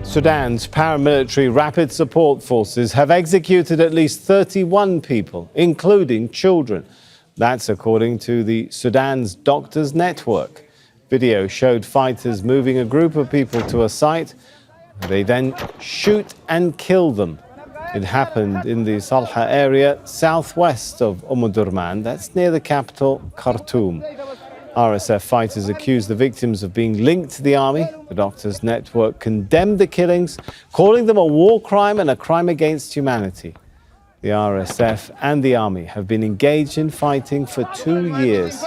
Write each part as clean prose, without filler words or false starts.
Sudan's paramilitary rapid support forces have executed at least 31 people, including children. That's according to the Sudan's Doctors Network. Video showed fighters moving a group of people to a site. They then shoot and kill them. It happened in the Salha area, southwest of Omdurman. That's near the capital, Khartoum. RSF fighters accused the victims of being linked to the army. The Doctors Network condemned the killings, calling them a war crime and a crime against humanity. The RSF and the army have been engaged in fighting for 2 years.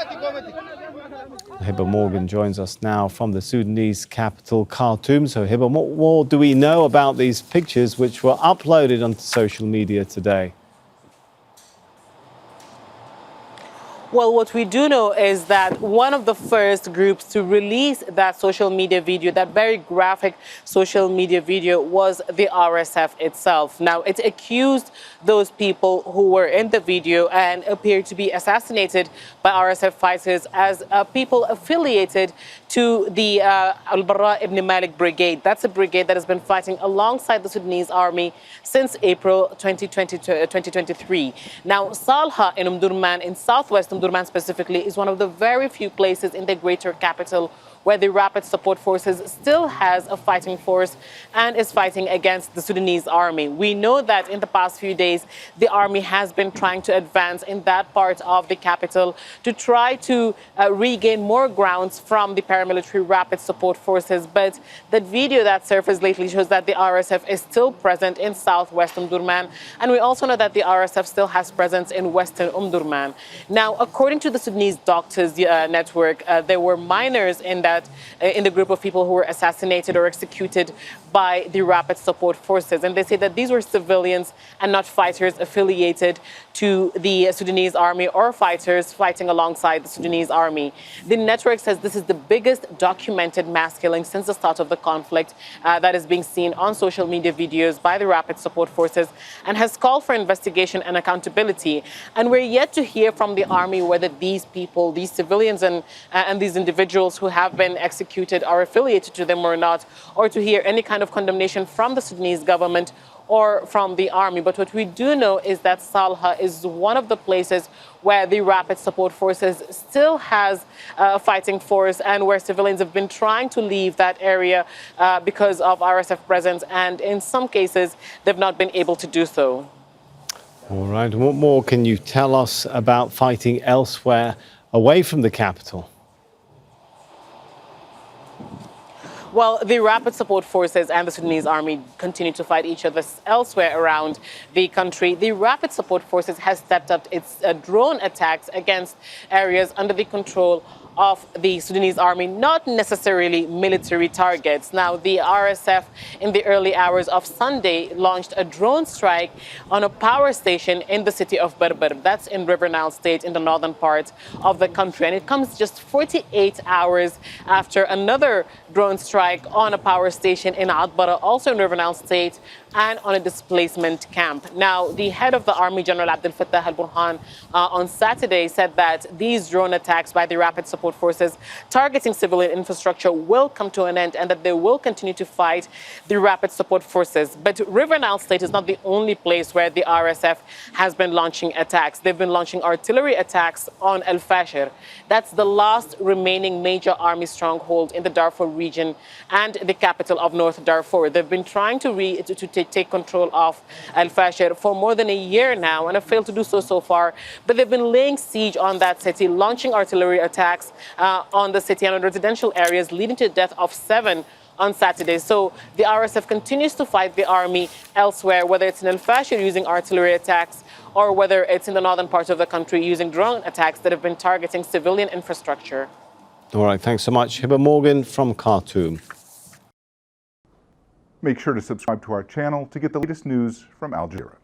Hiba Morgan joins us now from the Sudanese capital, Khartoum. So, Hiba, what more do we know about these pictures which were uploaded onto social media today? Well, what we do know is that one of the first groups to release that social media video, that very graphic social media video, was the RSF itself. Now, it accused those people who were in the video and appeared to be assassinated by RSF fighters as people affiliated to the Al-Barra ibn Malik brigade. That's a brigade that has been fighting alongside the Sudanese army since April 2023. Now, Salha in Omdurman, in southwest Omdurman specifically, is one of the very few places in the greater capital where the Rapid Support Forces still has a fighting force and is fighting against the Sudanese army. We know that in the past few days, the army has been trying to advance in that part of the capital to try to regain more grounds from the paramilitary Rapid Support Forces. But that video that surfaced lately shows that the RSF is still present in southwest Omdurman. And we also know that the RSF still has presence in western Omdurman. Now, according to the Sudanese Doctors Network, there were minors in the group of people who were assassinated or executed by the Rapid Support Forces. And they say that these were civilians and not fighters affiliated to the Sudanese army or fighters fighting alongside the Sudanese army. The network says this is the biggest documented mass killing since the start of the conflict that is being seen on social media videos by the Rapid Support Forces, and has called for investigation and accountability. And we're yet to hear from the army whether these people, these civilians and these individuals who have been executed are affiliated to them or not, or to hear any kind of condemnation from the Sudanese government or from the army. But what we do know is that Salha is one of the places where the Rapid Support Forces still has a fighting force and where civilians have been trying to leave that area because of RSF presence, and in some cases they've not been able to do so. All right. What more can you tell us about fighting elsewhere away from the capital? Well, the Rapid Support Forces and the Sudanese army continue to fight each other elsewhere around the country. The Rapid Support Forces has stepped up its drone attacks against areas under the control of the Sudanese army, not necessarily military targets. Now, the RSF in the early hours of Sunday launched a drone strike on a power station in the city of Berber. That's in River Nile State in the northern part of the country. And it comes just 48 hours after another drone strike on a power station in Atbara, also in River Nile State, and on a displacement camp. Now, the head of the army, General Abdel Fattah al-Burhan, on Saturday said that these drone attacks by the Rapid Support Forces targeting civilian infrastructure will come to an end and that they will continue to fight the Rapid Support Forces. But River Nile State is not the only place where the RSF has been launching attacks. They've been launching artillery attacks on Al Fashir. That's the last remaining major army stronghold in the Darfur region and the capital of North Darfur. They've been trying to take control of Al Fashir for more than a year now and have failed to do so far. But they've been laying siege on that city, launching artillery attacks on the city and on residential areas, leading to the death of 7 on Saturday. So the RSF continues to fight the army elsewhere, whether it's in Al Fashir using artillery attacks or whether it's in the northern part of the country using drone attacks that have been targeting civilian infrastructure. All right, thanks so much. Hiba Morgan from Khartoum. Make sure to subscribe to our channel to get the latest news from Al Jazeera.